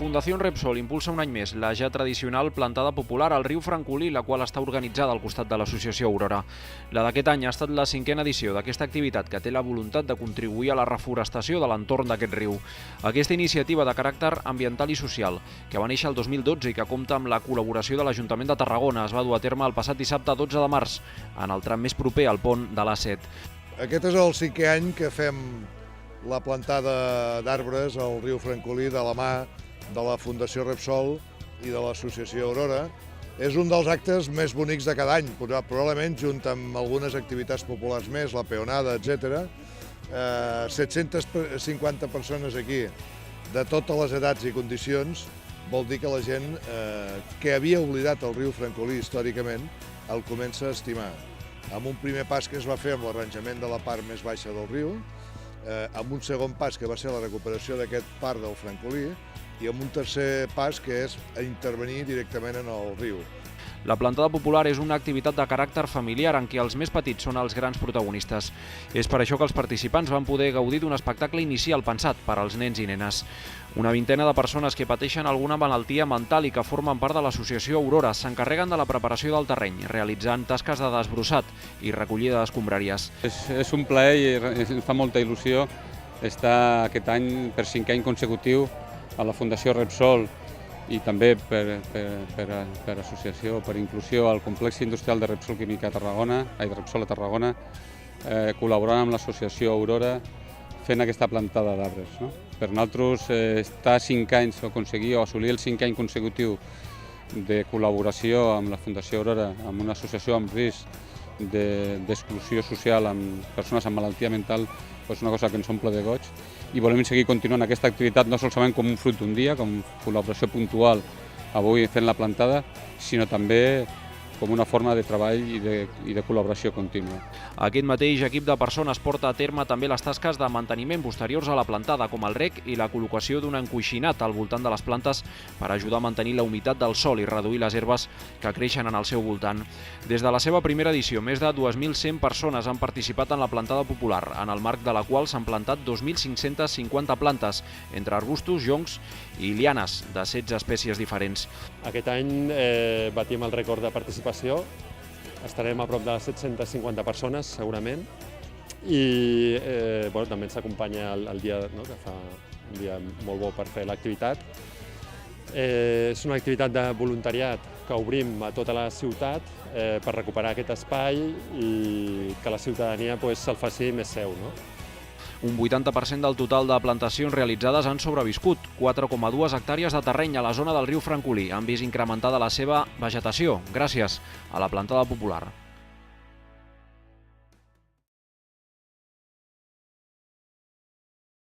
Fundació Repsol impulsa un any més la ja tradicional plantada popular al riu Francolí, la qual està organitzada al costat de l'associació Aurora. La d'aquest any ha estat la 5a edició d'aquesta activitat que té la voluntat de contribuir a la reforestació de l'entorn d'aquest riu. Aquesta iniciativa de caràcter ambiental i social, que va néixer el 2012 i que compta amb la col·laboració de l'Ajuntament de Tarragona, es va dur a terme el passat dissabte 12 de març, en el tram més proper al pont de l'A7. Aquest és el 5è any que fem la plantada d'arbres al riu Francolí de la mà de la Fundació Repsol i de l'associació Aurora. És un dels actes més bonics de cada any, probablement junt amb algunes activitats populars més, la peonada, etc. 750 persones aquí, de totes les edats i condicions, vol dir que la gent que havia oblidat el riu Francolí històricament el comença a estimar. Amb un primer pas que es va fer amb l'arranjament de la part més baixa del riu, amb un segon pas que va ser la recuperació d'aquest part del Francolí i amb un tercer pas que és intervenir directament en el riu. La plantada popular és una activitat de caràcter familiar en què els més petits són els grans protagonistes. És per això que els participants van poder gaudir d'un espectacle inicial pensat per als nens i nenes. Una vintena de persones que pateixen alguna malaltia mental i que formen part de l'associació Aurora s'encarreguen de la preparació del terreny, realitzant tasques de desbrossat i recollida d'escombraries. És un plaer i em fa molta il·lusió estar aquest any per 5è any consecutiu a la Fundació Repsol i també per associació, per inclusió al complex industrial de Repsol Química a Tarragona, de Repsol a Tarragona, col·laborant amb l'associació Aurora fent aquesta plantada d'arbres. Per nosaltres estar 5 anys o aconseguir o assolir el 5è any consecutiu de col·laboració amb la Fundació Aurora, amb una associació amb risc d'exclusió social amb persones amb malaltia mental, és una cosa que ens omple de goig i volem seguir continuant aquesta activitat no solament com un fruit d'un dia, com col·laboració puntual avui fent la plantada, sinó també com una forma de treball i de col·laboració contínua. Aquest mateix equip de persones porta a terme també les tasques de manteniment posteriors a la plantada, com el rec i la col·locació d'un encoixinat al voltant de les plantes per ajudar a mantenir la humitat del sòl i reduir les herbes que creixen en el seu voltant. Des de la seva primera edició, més de 2.100 persones han participat en la plantada popular, en el marc de la qual s'han plantat 2.550 plantes, entre arbustos, joncs i lianes de 16 espècies diferents. Aquest any batim el rècord de participació. Estarem a prop de 750 persones, segurament, i també ens acompanya el dia, que fa un dia molt bo per fer l'activitat. És una activitat de voluntariat que obrim a tota la ciutat per recuperar aquest espai i que la ciutadania se'l faci més seu. Un 80% del total de plantacions realitzades han sobreviscut. 4,2 hectàrees de terreny a la zona del riu Francolí han vist incrementada la seva vegetació gràcies a la plantada popular.